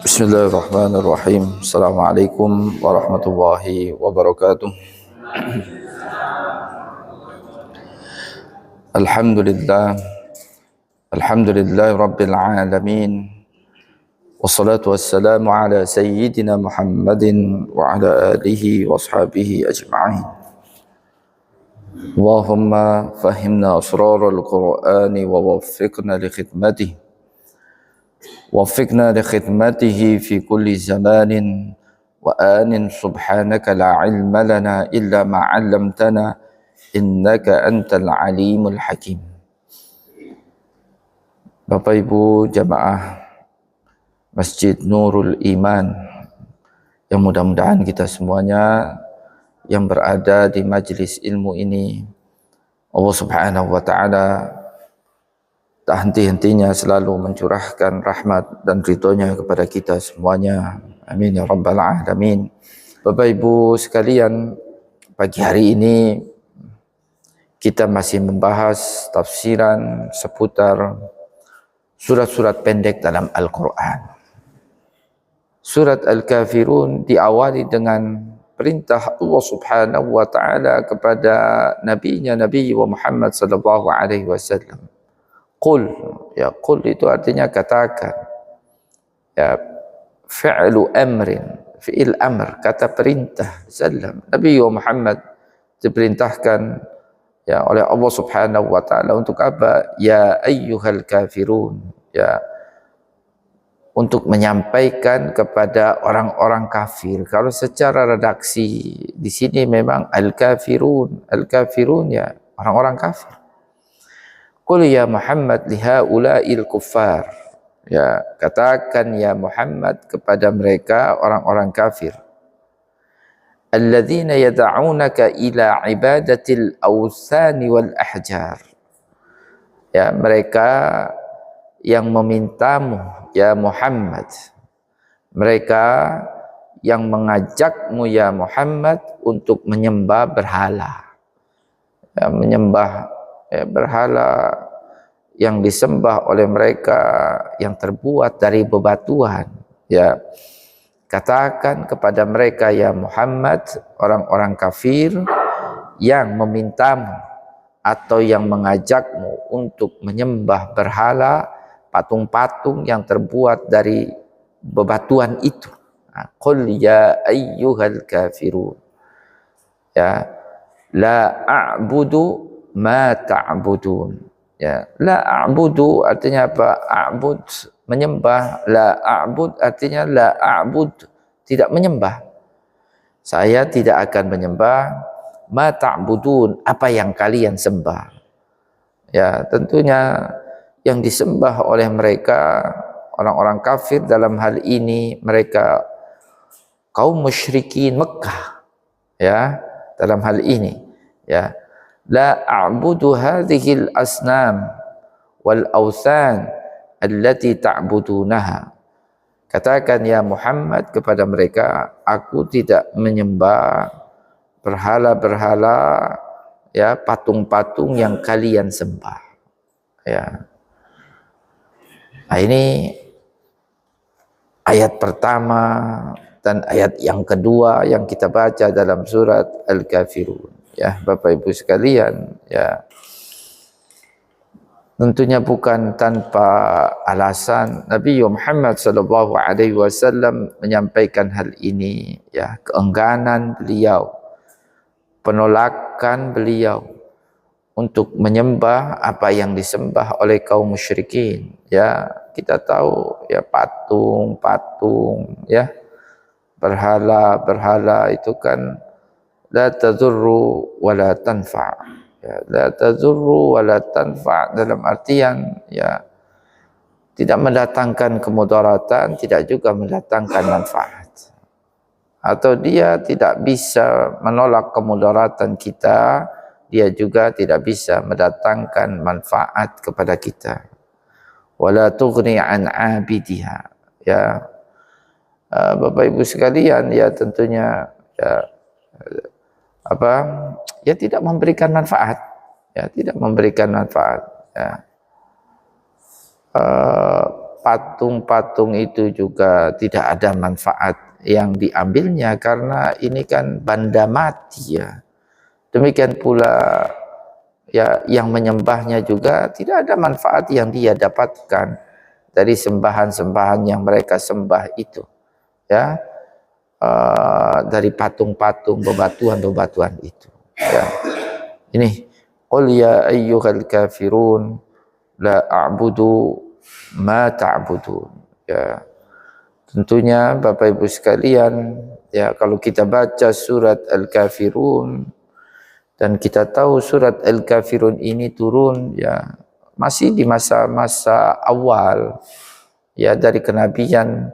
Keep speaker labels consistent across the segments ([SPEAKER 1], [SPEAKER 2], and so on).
[SPEAKER 1] Bismillahirrahmanirrahim. Assalamualaikum warahmatullahi wabarakatuh. Alhamdulillah. Alhamdulillah Rabbil Alamin. Wassalatu wassalamu ala Sayyidina Muhammadin wa ala alihi wa ashabihi ajma'in. Allahumma fahimna asraral Qur'ani wa waffiqna li khidmatih. وفقنا لخدمته في كل زمان وآن سبحانك لا علم لنا إلا ما علمتنا إنك أنت العليم الحكيم. Bapak Ibu jamaah Masjid Nurul Iman yang mudah-mudahan kita semuanya yang berada di majlis ilmu ini, Allah Subhanahu wa Ta'ala tak henti-hentinya selalu mencurahkan rahmat dan ridhonya kepada kita semuanya. Amin ya rabbal alamin. Bapak Ibu sekalian, pagi hari ini kita masih membahas tafsiran seputar surat-surat pendek dalam Al-Quran. Surat Al-Kafirun diawali dengan perintah Allah Subhanahu wa Ta'ala kepada nabinya Nabi Muhammad sallallahu alaihi wasallam. Qul, ya qul itu artinya katakan, ya fi'lu amrin, fi'il amr, kata perintah. Sallam Nabi Muhammad diperintahkan ya oleh Allah Subhanahu wa Ta'ala untuk apa? Ya ayyuhal kafirun, ya untuk menyampaikan kepada orang-orang kafir. Kalau secara redaksi di sini memang al-kafirun, al-kafirun ya orang-orang kafir. Qul ya Muhammad lihaula'il kuffar, ya katakan ya Muhammad kepada mereka orang-orang kafir, alladzina yad'unaka ila ibadatil awthani wal ahjar, ya mereka yang memintamu ya Muhammad, mereka yang mengajakmu ya Muhammad untuk menyembah berhala, ya menyembah berhala yang disembah oleh mereka yang terbuat dari bebatuan. Ya katakan kepada mereka ya Muhammad, orang-orang kafir yang memintamu atau yang mengajakmu untuk menyembah berhala, patung-patung yang terbuat dari bebatuan itu. Qul ya ayyuhal kafirun, ya la a'budu ma ta'budun, ya la a'budu artinya apa? A'bud menyembah, la a'bud artinya la a'bud tidak menyembah, saya tidak akan menyembah, ma ta'budun apa yang kalian sembah. Ya tentunya yang disembah oleh mereka orang-orang kafir dalam hal ini mereka kaum musyrikin Mekah, ya dalam hal ini ya la a'budu hadhil asnam wal awthan allati ta'budunaha. Katakan ya Muhammad kepada mereka, aku tidak menyembah berhala-berhala, ya patung-patung yang kalian sembah. Ya. Nah, ini ayat pertama dan ayat yang kedua yang kita baca dalam surat Al-Kafirun. Ya, Bapak Ibu sekalian, ya tentunya bukan tanpa alasan Nabi Muhammad sallallahu alaihi wasallam menyampaikan hal ini, ya keengganan beliau, penolakan beliau untuk menyembah apa yang disembah oleh kaum musyrikin. Ya, kita tahu ya patung-patung, ya berhala-berhala itu kan la tadurru wa la tanfa', ya la tadurru wa la tanfa' dalam artian ya tidak mendatangkan kemudaratan, tidak juga mendatangkan manfaat, atau dia tidak bisa menolak kemudaratan kita, dia juga tidak bisa mendatangkan manfaat kepada kita. Wala tughni an 'abidiha, ya Bapak Ibu sekalian, ya tentunya ya ya tidak memberikan manfaat, ya tidak memberikan manfaat, ya. patung-patung itu juga tidak ada manfaat yang diambilnya karena ini kan benda mati ya. Demikian pula ya yang menyembahnya juga tidak ada manfaat yang dia dapatkan dari sembahan-sembahan yang mereka sembah itu ya, dari patung-patung bebatuan-bebatuan itu ya. Ini qul ya ayyuhal kafirun la a'budu ma ta'budun ya. Tentunya Bapak Ibu sekalian ya, kalau kita baca surat Al-Kafirun dan kita tahu surat Al-Kafirun ini turun ya masih di masa-masa awal ya dari kenabian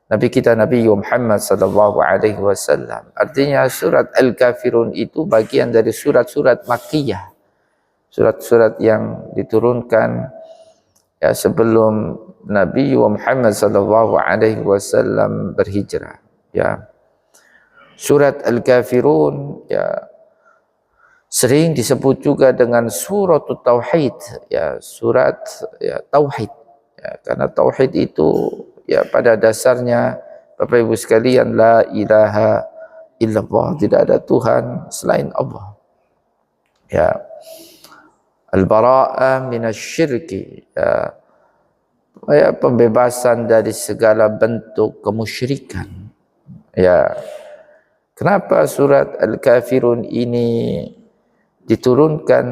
[SPEAKER 1] Nabi kita Nabi Muhammad sallallahu alaihi wasallam. Artinya surat Al-Kafirun itu bagian dari surat-surat Makkiyah. Surat-surat yang diturunkan ya sebelum Nabi Muhammad sallallahu alaihi wasallam berhijrah ya. Surat Al-Kafirun ya sering disebut juga dengan surat tauhid ya, surat ya tauhid ya, karena tauhid itu ya pada dasarnya Bapak Ibu sekalian la ilaha illallah, tidak ada Tuhan selain Allah ya. Al-bara'ah minasyirki ya, ya pembebasan dari segala bentuk kemusyrikan ya. Kenapa surat Al-Kafirun ini diturunkan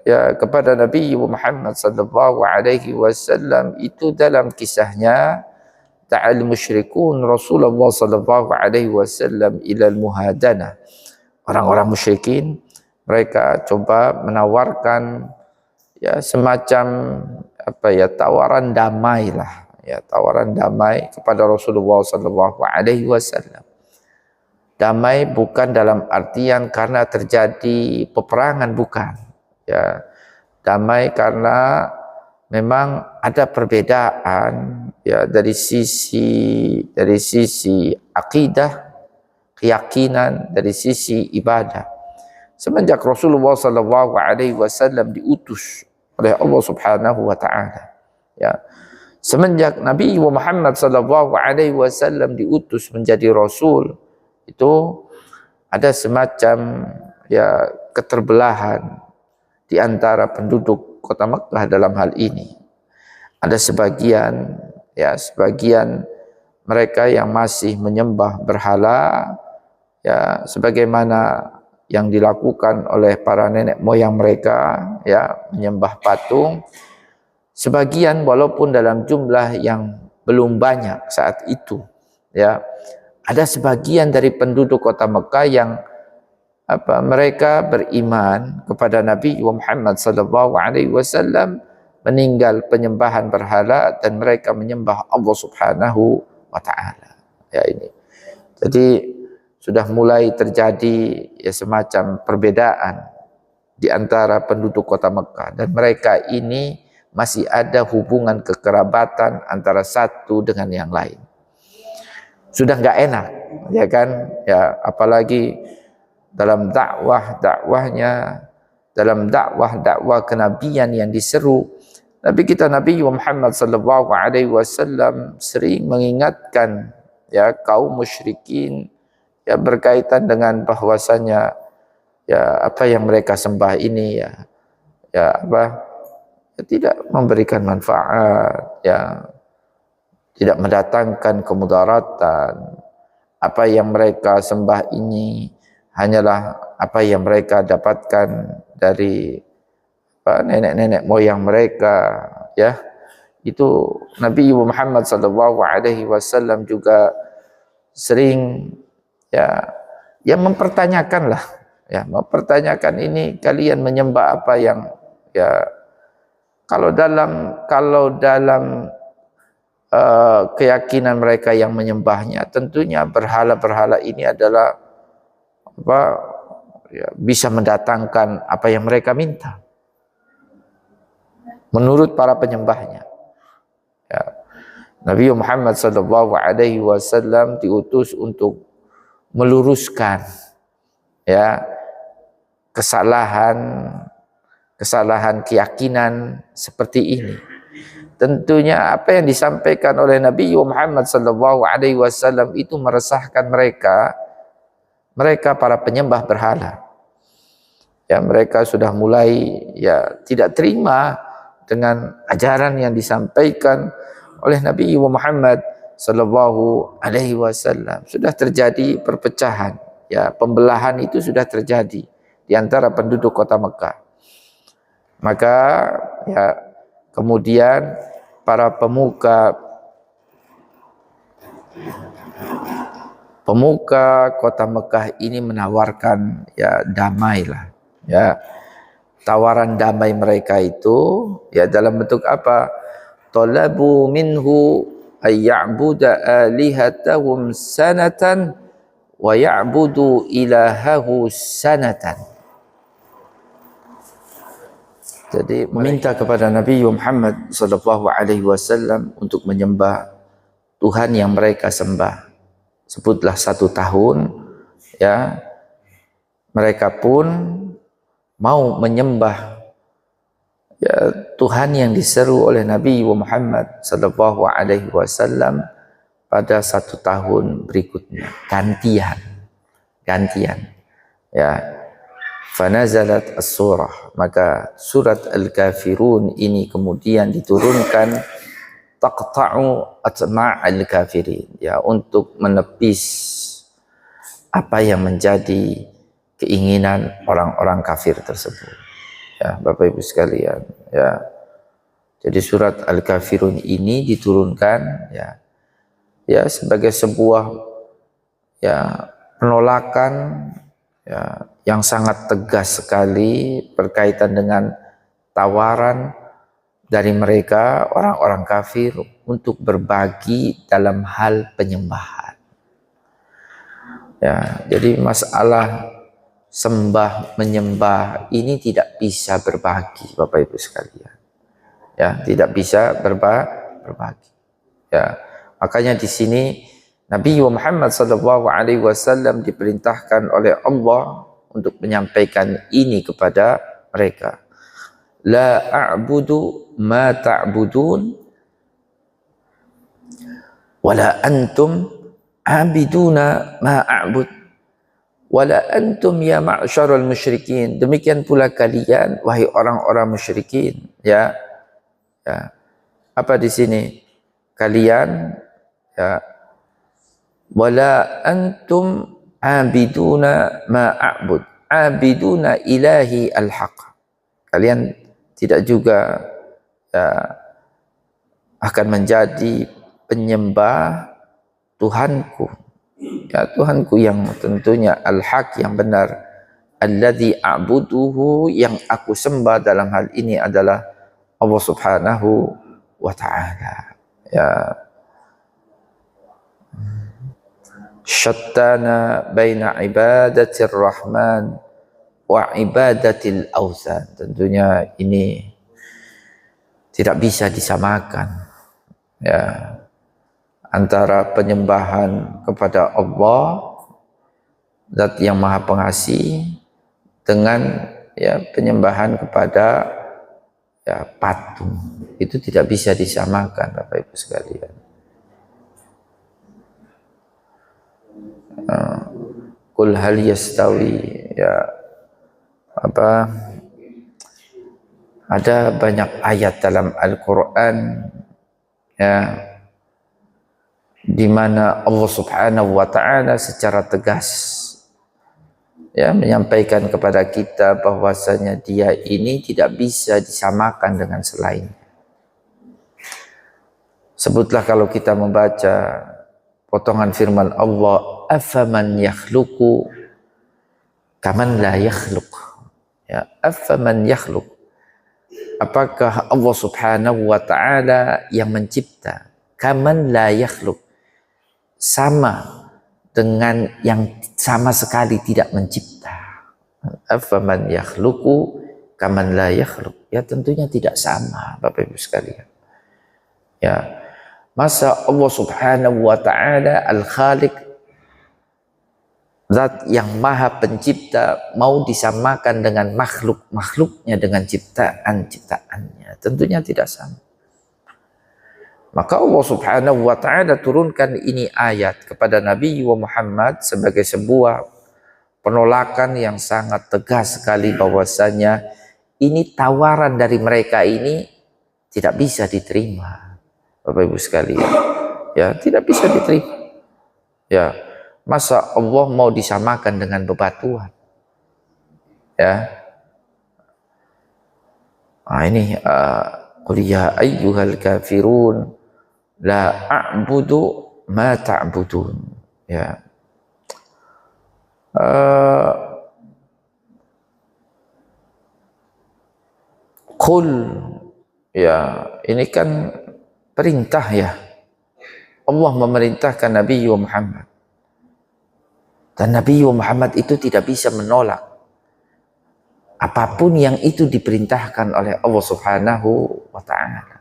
[SPEAKER 1] ya kepada Nabi Muhammad sallallahu alaihi wasallam? Itu dalam kisahnya ta'al musyrikun Rasulullah sallallahu alaihi wasallam ila al-muhadanah. Orang-orang musyrikin mereka coba menawarkan ya semacam apa ya, tawaran damai lah ya, tawaran damai kepada Rasulullah sallallahu alaihi wasallam. Damai bukan dalam artian karena terjadi peperangan, bukan ya. Damai karena memang ada perbedaan ya dari sisi akidah, keyakinan, dari sisi ibadah. Semenjak Rasulullah sallallahu alaihi wasallam diutus oleh Allah Subhanahu wa taala ya. Semenjak Nabi Muhammad sallallahu alaihi wasallam diutus menjadi rasul, itu ada semacam ya keterbelahan di antara penduduk kota Makkah dalam hal ini. Ada sebagian mereka yang masih menyembah berhala ya, sebagaimana yang dilakukan oleh para nenek moyang mereka ya, menyembah patung. Sebagian walaupun dalam jumlah yang belum banyak saat itu ya, ada sebagian dari penduduk kota Mekah yang mereka beriman kepada Nabi Muhammad sallallahu alaihi wasallam, meninggal penyembahan berhala dan mereka menyembah Allah Subhanahu wa taala. Ya ini. Jadi sudah mulai terjadi ya semacam perbedaan di antara penduduk kota Mekah, dan mereka ini masih ada hubungan kekerabatan antara satu dengan yang lain. Sudah nggak enak ya kan ya, apalagi dalam dakwah kenabian yang diseru Nabi kita Nabi Muhammad sallallahu alaihi wasallam sering mengingatkan ya kaum musyrikin ya berkaitan dengan bahwasanya ya apa yang mereka sembah ini ya tidak memberikan manfaat ya, tidak mendatangkan kemudaratan. Apa yang mereka sembah ini hanyalah apa yang mereka dapatkan dari nenek-nenek moyang mereka ya. Itu Nabi Muhammad sallallahu alaihi wasallam juga sering ya mempertanyakan lah ya, mempertanyakan ini kalian menyembah apa yang ya, kalau dalam keyakinan mereka yang menyembahnya, tentunya berhala-berhala ini adalah bisa mendatangkan apa yang mereka minta menurut para penyembahnya ya. Nabi Muhammad sallallahu alaihi wasallam diutus untuk meluruskan ya kesalahan keyakinan seperti ini. Tentunya apa yang disampaikan oleh Nabi Muhammad SAW itu meresahkan mereka para penyembah berhala. Ya, mereka sudah mulai ya tidak terima dengan ajaran yang disampaikan oleh Nabi Muhammad SAW. Sudah terjadi perpecahan, ya, pembelahan itu sudah terjadi di antara penduduk kota Mekah. Maka ya kemudian para pemuka kota Mekah ini menawarkan ya damailah. Ya, tawaran damai mereka itu ya dalam bentuk apa? Talabu minhu ay ya'budu alihatahum sanatan wa ya'budu ilahahu sanatan. Jadi meminta kepada Nabi Muhammad SAW untuk menyembah Tuhan yang mereka sembah. Sebutlah 1 tahun, ya, mereka pun mau menyembah ya Tuhan yang diseru oleh Nabi Muhammad SAW pada 1 tahun berikutnya, gantian ya. Fanazalat as-surah, maka surat Al-Kafirun ini kemudian diturunkan, taqta'u atma'al kafirin, ya, untuk menepis apa yang menjadi keinginan orang-orang kafir tersebut. Ya, Bapak Ibu sekalian, ya. Jadi surat Al-Kafirun ini diturunkan ya sebagai sebuah ya penolakan ya yang sangat tegas sekali berkaitan dengan tawaran dari mereka orang-orang kafir untuk berbagi dalam hal penyembahan. Ya, jadi masalah sembah menyembah ini tidak bisa berbagi, Bapak Ibu sekalian. Ya, tidak bisa berbagi. Ya, makanya di sini Nabi Muhammad SAW diperintahkan oleh Allah untuk menyampaikan ini kepada mereka. La a'budu ma ta'budun wala antum abiduna ma a'bud wala antum ya ma'syarul musyrikin. Demikian pula kalian wahai orang-orang musyrikin, ya. Apa di sini? Kalian, ya, wala antum abiduna ma a'bud, abiduna ilahi al-haq. Kalian tidak juga ya akan menjadi penyembah Tuhanku, ya, Tuhanku yang tentunya al-haq, yang benar, alladzi a'buduhu, yang aku sembah dalam hal ini adalah Allah Subhanahu wa ta'ala. Ya, syattana baina ibadatir rahman wa ibadatil awthan. Tentunya ini tidak bisa disamakan, ya, antara penyembahan kepada Allah, Zat yang Maha Pengasih, dengan ya penyembahan kepada ya patung. Itu tidak bisa disamakan, Bapak Ibu sekalian. Qul hal yastawi, ya, apa, ada banyak ayat dalam Al-Quran ya di mana Allah Subhanahu wa ta'ala secara tegas ya menyampaikan kepada kita bahwasanya Dia ini tidak bisa disamakan dengan selain. Sebutlah kalau kita membaca potongan firman Allah, afaman yakhluqu kaman la yakhluq. Ya, afaman yakhluq. Apakah Allah Subhanahu wa ta'ala yang mencipta, kaman la yakhluq, sama dengan yang sama sekali tidak mencipta. Afaman yakhluqu kaman la yakhluq. Ya, tentunya tidak sama, Bapak Ibu sekalian. Ya, masa Allah Subhanahu wa ta'ala al-Khaliq, Zat yang Maha Pencipta, mau disamakan dengan makhluknya, dengan ciptaannya? Tentunya tidak sama. Maka Allah Subhanahu wa taala turunkan ini ayat kepada Nabi Muhammad sebagai sebuah penolakan yang sangat tegas sekali, bahwasanya ini tawaran dari mereka ini tidak bisa diterima. Bapak Ibu sekalian, ya, tidak bisa diterima. Ya, masa Allah mau disamakan dengan bebatuan? Ya. Nah, ini qul ya ayyuhal kafirun la a'budu ma ta'budun. Ya. Qul, ya, ini kan perintah, ya. Allah memerintahkan Nabi Muhammad. Dan Nabi Muhammad itu tidak bisa menolak apapun yang itu diperintahkan oleh Allah Subhanahu wa ta'ala.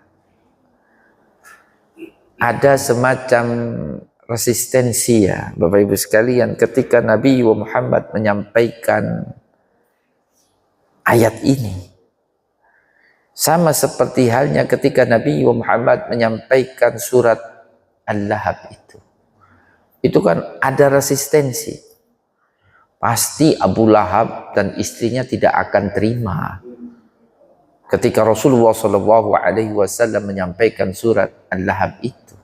[SPEAKER 1] Ada semacam resistensi, ya Bapak Ibu sekalian, ketika Nabi Muhammad menyampaikan ayat ini. Sama seperti halnya ketika Nabi Muhammad menyampaikan surat Al-Lahab itu. Itu kan ada resistensi. Pasti Abu Lahab dan istrinya tidak akan terima ketika Rasulullah SAW menyampaikan surat Al-Lahab itu.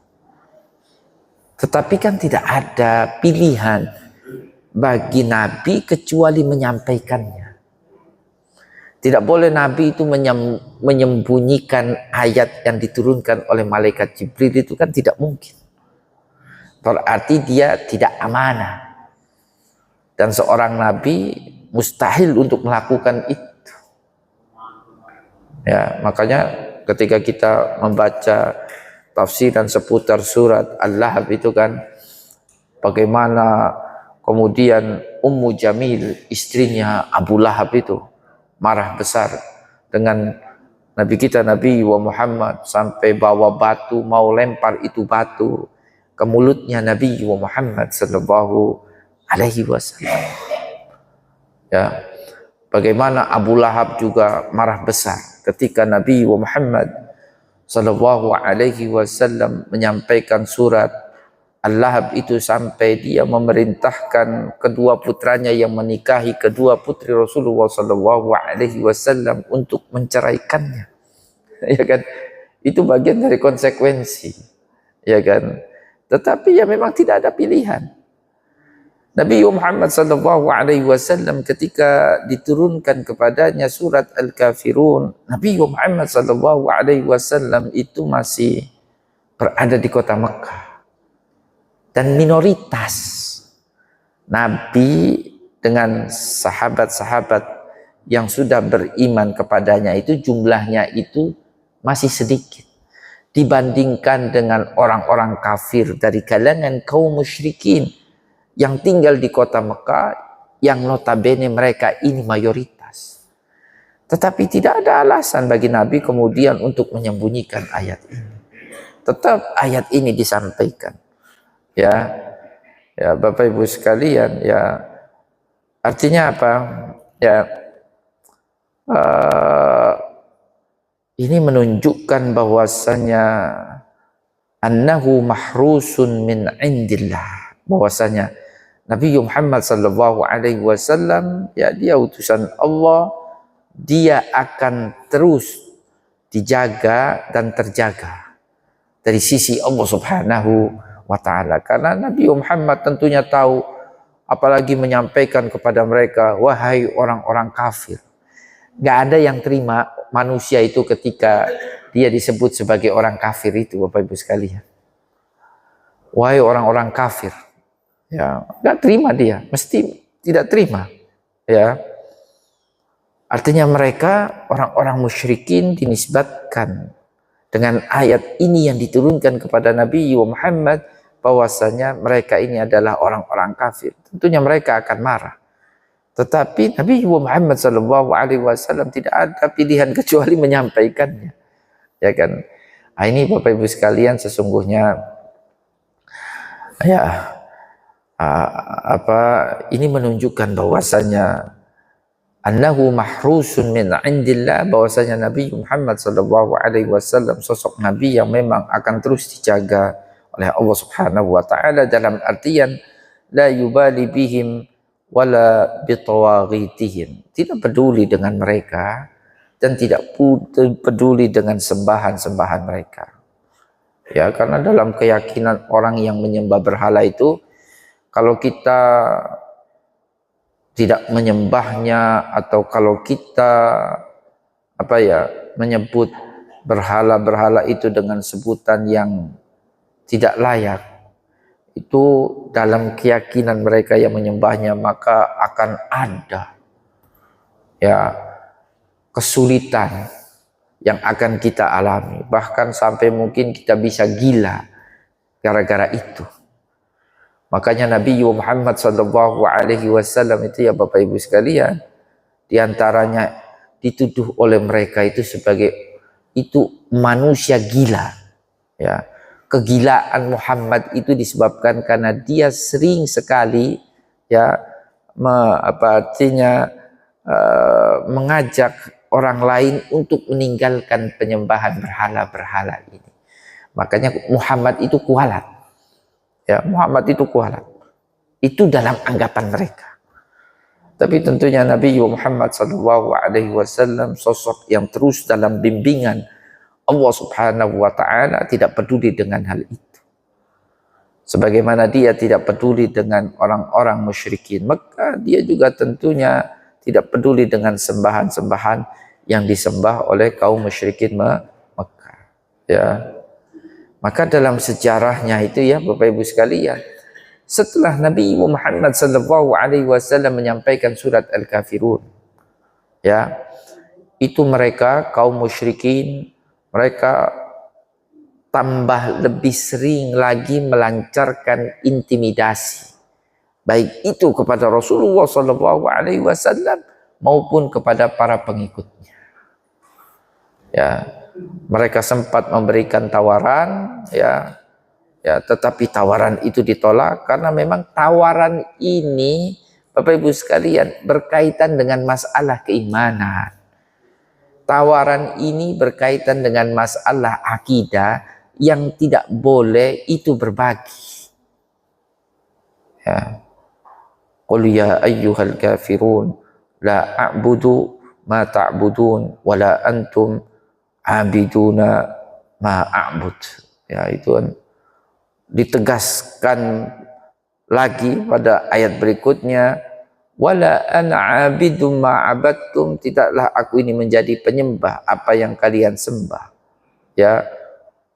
[SPEAKER 1] Tetapi kan tidak ada pilihan bagi Nabi kecuali menyampaikannya. Tidak boleh Nabi itu menyembunyikan ayat yang diturunkan oleh malaikat Jibril, itu kan tidak mungkin. Berarti dia tidak amanah. Dan seorang Nabi mustahil untuk melakukan itu. Ya, makanya ketika kita membaca tafsiran seputar surat Al-Lahab itu kan, bagaimana kemudian Ummu Jamil, istrinya Abu Lahab itu, marah besar dengan Nabi kita Nabi Muhammad sampai bawa batu mau lempar itu batu ke mulutnya Nabi Muhammad sallallahu alaihi wasallam. Ya, bagaimana Abu Lahab juga marah besar ketika Nabi Muhammad sallallahu alaihi wasallam menyampaikan surat Al-Lahab itu, sampai dia memerintahkan kedua putranya yang menikahi kedua putri Rasulullah sallallahu alaihi wasallam untuk menceraikannya. Ya kan? Itu bagian dari konsekuensi. Ya kan? Tetapi ya memang tidak ada pilihan. Nabi Muhammad sallallahu alaihi wasallam ketika diturunkan kepadanya surat Al-Kafirun, Nabi Muhammad sallallahu alaihi wasallam itu masih berada di kota Mekah. Dan minoritas Nabi dengan sahabat-sahabat yang sudah beriman kepadanya itu jumlahnya itu masih sedikit dibandingkan dengan orang-orang kafir dari kalangan kaum musyrikin yang tinggal di kota Mekah, yang notabene mereka ini mayoritas. Tetapi tidak ada alasan bagi Nabi kemudian untuk menyembunyikan ayat ini. Tetap ayat ini disampaikan. Ya, ya Bapak Ibu sekalian, ya artinya apa? Ya, ini menunjukkan bahwasanya annahu mahrusun min indillah, bahwasanya Nabi Muhammad sallallahu alaihi wasallam, ya, dia utusan Allah, dia akan terus dijaga dan terjaga dari sisi Allah Subhanahu wa ta'ala. Karena Nabi Muhammad tentunya tahu, apalagi menyampaikan kepada mereka, wahai orang-orang kafir. Gak ada yang terima manusia itu ketika dia disebut sebagai orang kafir itu, Bapak Ibu sekalian. Wahai orang-orang kafir. Ya, gak terima dia, mesti tidak terima. Ya, artinya mereka orang-orang musyrikin dinisbatkan dengan ayat ini yang diturunkan kepada Nabi Muhammad, bahwasanya mereka ini adalah orang-orang kafir. Tentunya mereka akan marah. Tetapi Nabi Muhammad SAW tidak ada pilihan kecuali menyampaikannya. Ya kan? Nah, ini Bapak Ibu sekalian, sesungguhnya ya ini menunjukkan bahwasanya annahu mahrusun min indillah, bahwasanya Nabi Muhammad sallallahu alaihi wasallam sosok nabi yang memang akan terus dijaga oleh Allah Subhanahu wa taala, dalam artian la yubali bihim wala bitawaghitihim, tidak peduli dengan mereka dan tidak peduli dengan sembahan-sembahan mereka. Ya, karena dalam keyakinan orang yang menyembah berhala itu, kalau kita tidak menyembahnya, atau kalau kita menyebut berhala-berhala itu dengan sebutan yang tidak layak, itu dalam keyakinan mereka yang menyembahnya, maka akan ada kesulitan yang akan kita alami, bahkan sampai mungkin kita bisa gila gara-gara itu. Makanya Nabi Muhammad sallallahu alaihi wasallam itu, ya Bapak Ibu sekalian, diantaranya dituduh oleh mereka itu sebagai manusia gila. Ya, kegilaan Muhammad itu disebabkan karena dia sering sekali mengajak orang lain untuk meninggalkan penyembahan berhala-berhala ini. Makanya Muhammad itu kualat. Ya, Muhammad itu kualat. Itu dalam anggapan mereka. Tapi tentunya Nabi Muhammad SAW sosok yang terus dalam bimbingan Allah Subhanahu wa taala, tidak peduli dengan hal itu. Sebagaimana dia tidak peduli dengan orang-orang musyrikin, maka dia juga tentunya tidak peduli dengan sembahan-sembahan yang disembah oleh kaum musyrikin Mekah. Ya. Maka dalam sejarahnya itu, ya Bapak Ibu sekalian, setelah Nabi Muhammad SAW menyampaikan surat Al-Kafirun, ya, itu mereka kaum musyrikin, mereka tambah lebih sering lagi melancarkan intimidasi, baik itu kepada Rasulullah SAW maupun kepada para pengikutnya. Ya, mereka sempat memberikan tawaran, tetapi tawaran itu ditolak karena memang tawaran ini, Bapak Ibu sekalian, berkaitan dengan masalah keimanan. Tawaran ini berkaitan dengan masalah akidah yang tidak boleh itu berbagi. Ya. Qul ya ayyuhal kafirun la a'budu ma ta'budun wa la antum abiduna ma a'bud. Ya, itu kan ditegaskan lagi pada ayat berikutnya, wala ana abidum ma abadtum, tidaklah aku ini menjadi penyembah apa yang kalian sembah. Ya,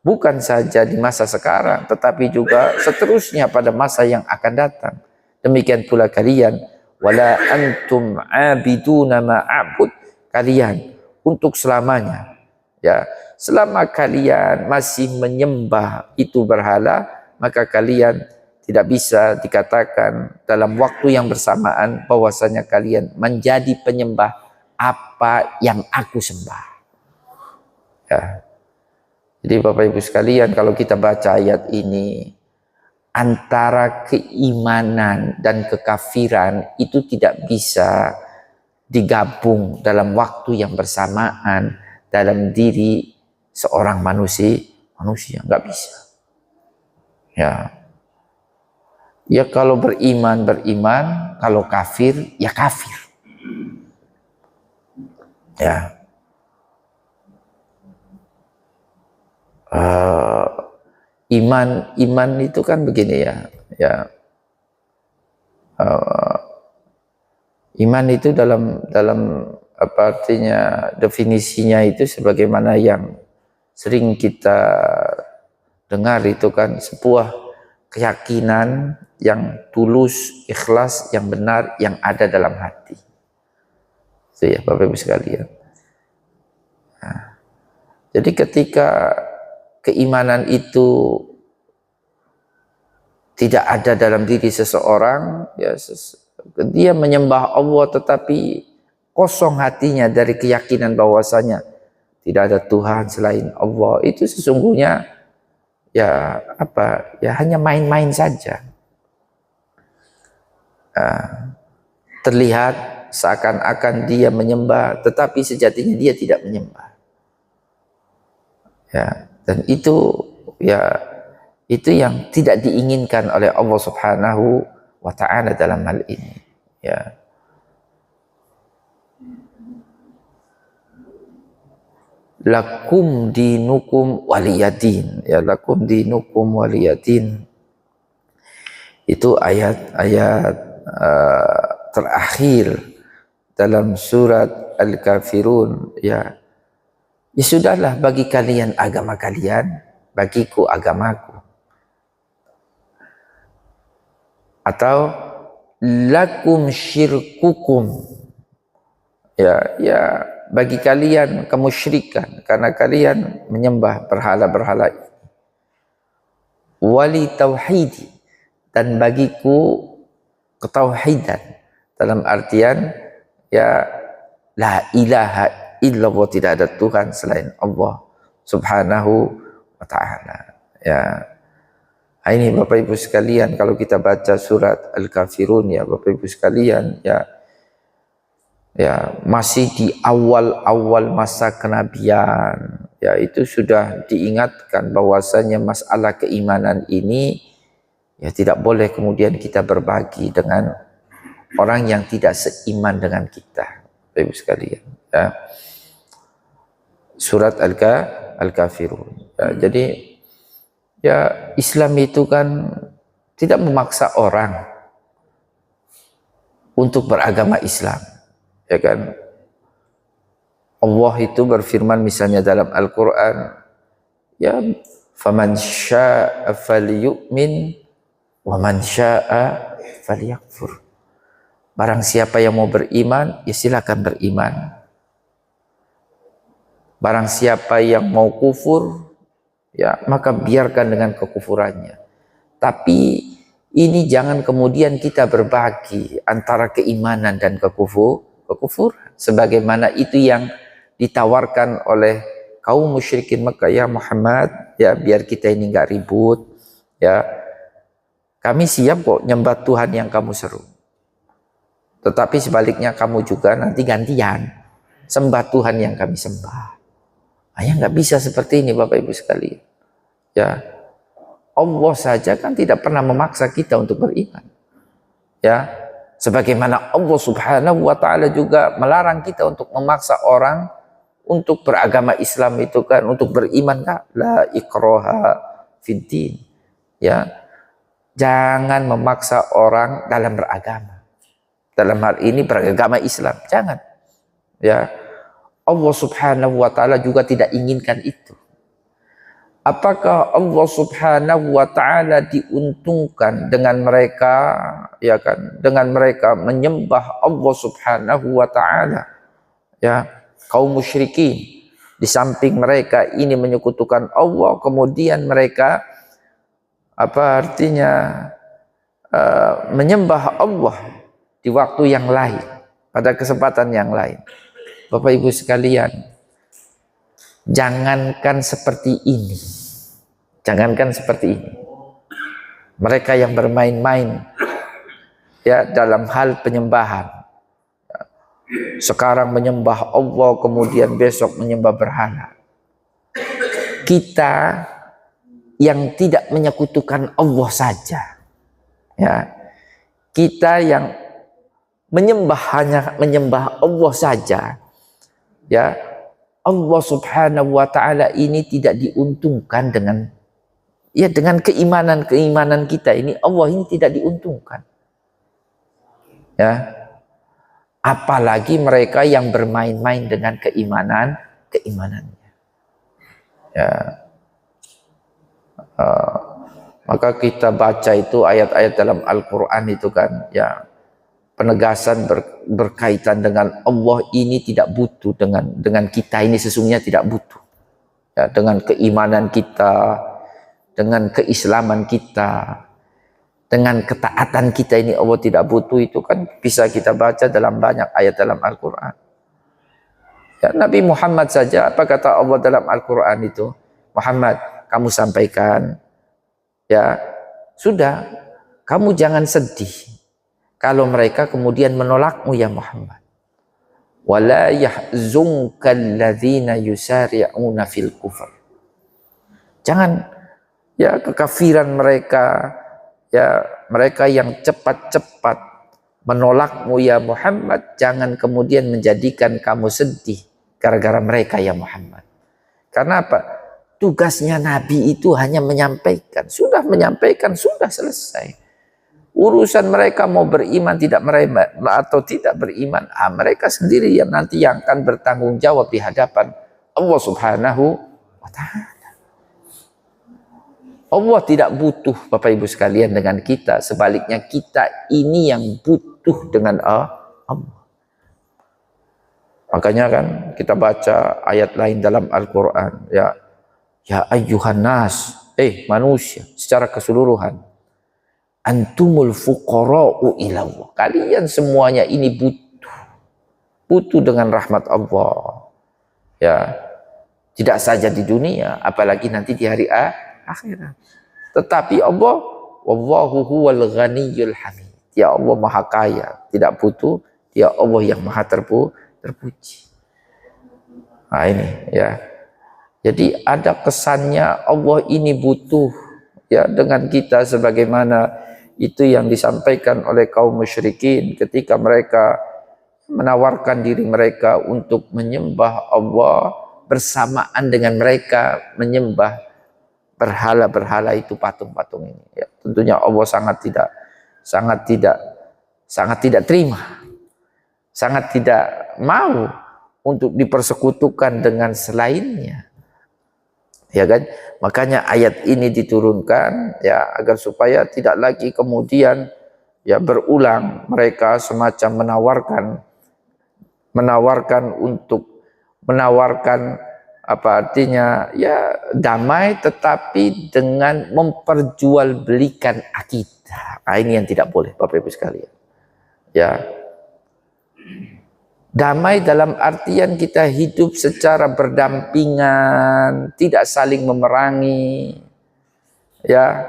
[SPEAKER 1] bukan saja di masa sekarang tetapi juga seterusnya pada masa yang akan datang. Demikian pula kalian, wala antum abiduna ma a'bud, kalian untuk selamanya. Ya, selama kalian masih menyembah itu berhala, maka kalian tidak bisa dikatakan dalam waktu yang bersamaan bahwasanya kalian menjadi penyembah apa yang aku sembah. Ya. Jadi Bapak Ibu sekalian, kalau kita baca ayat ini, antara keimanan dan kekafiran itu tidak bisa digabung dalam waktu yang bersamaan dalam diri seorang manusia, nggak bisa. Ya kalau beriman, kalau kafir, ya kafir. Ya. Iman itu kan begini ya. Iman itu dalam apa artinya, definisinya itu sebagaimana yang sering kita dengar itu kan, sebuah keyakinan yang tulus, ikhlas, yang benar, yang ada dalam hati. Itu ya Bapak Ibu sekalian. Nah, jadi ketika keimanan itu tidak ada dalam diri seseorang, ya dia menyembah Allah tetapi kosong hatinya dari keyakinan bahwasanya tidak ada Tuhan selain Allah, itu sesungguhnya hanya main-main saja. Terlihat seakan-akan dia menyembah, tetapi sejatinya dia tidak menyembah. Ya, dan itu yang tidak diinginkan oleh Allah Subhanahu wa taala dalam hal ini. Ya. Lakum dinukum waliyadin. Ya, lakum dinukum waliyadin. Itu ayat-ayat terakhir dalam surat Al-Kafirun. Ya. Ya sudahlah, bagi kalian agama kalian, bagiku agamaku. Atau lakum syirkukum. Ya, bagi kalian kemusyrikan karena kalian menyembah berhala-berhala. Wali tauhidi, dan bagiku ketauhidan, dalam artian ya la ilaha illallah, tidak ada Tuhan selain Allah Subhanahu wa taala. Ya. Ini Bapak Ibu sekalian, kalau kita baca surat Al-Kafirun, ya Bapak Ibu sekalian, ya masih di awal-awal masa kenabian, ya itu sudah diingatkan bahwasanya masalah keimanan ini ya tidak boleh kemudian kita berbagi dengan orang yang tidak seiman dengan kita, Bapak Ibu sekalian. Ya. Surat Al-Kafirun. Ya, jadi ya Islam itu kan tidak memaksa orang untuk beragama Islam. Ya kan? Allah itu berfirman misalnya dalam Al-Quran, ya faman syaa'a falyu'min wa man syaa'a falyakfur. Barang siapa yang mau beriman, ya silakan beriman. Barang siapa yang mau kufur, ya maka biarkan dengan kekufurannya. Tapi ini jangan kemudian kita berbagi antara keimanan dan kekufuran, sebagaimana itu yang ditawarkan oleh kaum musyrikin Mekah. Ya Muhammad, ya biar kita ini nggak ribut, ya kami siap kok nyembah Tuhan yang kamu seru, tetapi sebaliknya kamu juga nanti gantian sembah Tuhan yang kami sembah. Ya nggak bisa seperti ini Bapak Ibu sekalian. Ya, Allah saja kan tidak pernah memaksa kita untuk beriman. Ya, sebagaimana Allah Subhanahu wa taala juga melarang kita untuk memaksa orang untuk beragama Islam itu kan, untuk beriman kan, la ikraha fid din. Ya. Jangan memaksa orang dalam beragama. Dalam hal ini beragama Islam, jangan. Ya. Allah Subhanahu wa taala juga tidak inginkan itu. Apakah Allah Subhanahu wa taala diuntungkan dengan mereka, ya kan, dengan mereka menyembah Allah Subhanahu wa taala, ya, kaum musyrikin, di samping mereka ini menyekutukan Allah, kemudian mereka menyembah Allah di waktu yang lain, pada kesempatan yang lain. Bapak Ibu sekalian, jangankan seperti ini, mereka yang bermain-main ya dalam hal penyembahan, sekarang menyembah Allah kemudian besok menyembah berhala. Kita yang tidak menyekutukan Allah saja, ya, kita yang hanya menyembah Allah saja, ya, Allah Subhanahu wa taala ini tidak diuntungkan dengan keimanan kita ini. Allah ini tidak diuntungkan, ya, apalagi mereka yang bermain-main dengan keimanannya, ya. Maka kita baca itu ayat-ayat dalam Al-Quran itu kan, ya, penegasan berkaitan dengan Allah ini tidak butuh dengan kita ini, sesungguhnya tidak butuh, ya, dengan keimanan kita, dengan keislaman kita, dengan ketaatan kita ini Allah tidak butuh. Itu kan bisa kita baca dalam banyak ayat dalam Al-Quran. Ya, Nabi Muhammad saja, apa kata Allah dalam Al-Quran itu? Muhammad, kamu sampaikan, ya sudah, kamu jangan sedih kalau mereka kemudian menolakmu ya Muhammad. wala yahzunka alladzina yusari'una fil kufr. Jangan ya kekafiran mereka, ya mereka yang cepat-cepat menolakmu ya Muhammad, jangan kemudian menjadikan kamu sedih gara-gara mereka ya Muhammad. Karena apa? Tugasnya Nabi itu hanya menyampaikan. Sudah menyampaikan, sudah selesai. Urusan mereka mau beriman tidak mereka atau tidak beriman, mereka sendiri yang nanti yang akan bertanggung jawab di hadapan Allah Subhanahu wa Ta'ala. Allah tidak butuh Bapak Ibu sekalian dengan kita, sebaliknya kita ini yang butuh dengan Allah. Makanya kan kita baca ayat lain dalam Al-Quran, ya ayyuhan nas, manusia secara keseluruhan, antumul fuqara'u ilallah. Kalian semuanya ini butuh dengan rahmat Allah. Ya, tidak saja di dunia, apalagi nanti di hari akhirat. Tetapi Allah, wallahu huwal ghaniyyul hamid. Ya Allah Maha Kaya, tidak butuh. Ya Allah yang Maha terpuji. Nah ini ya. Jadi ada kesannya Allah ini butuh ya dengan kita, sebagaimana itu yang disampaikan oleh kaum musyrikin ketika mereka menawarkan diri mereka untuk menyembah Allah bersamaan dengan mereka menyembah berhala-berhala itu, patung-patung ini. Ya, tentunya Allah sangat tidak terima, sangat tidak mau untuk dipersekutukan dengan selainnya. Ya kan? Makanya ayat ini diturunkan ya agar supaya tidak lagi kemudian ya berulang mereka semacam menawarkan apa artinya ya damai tetapi dengan memperjualbelikan akidah. Nah, ini yang tidak boleh Bapak Ibu sekalian. Ya. Damai dalam artian kita hidup secara berdampingan, tidak saling memerangi, ya,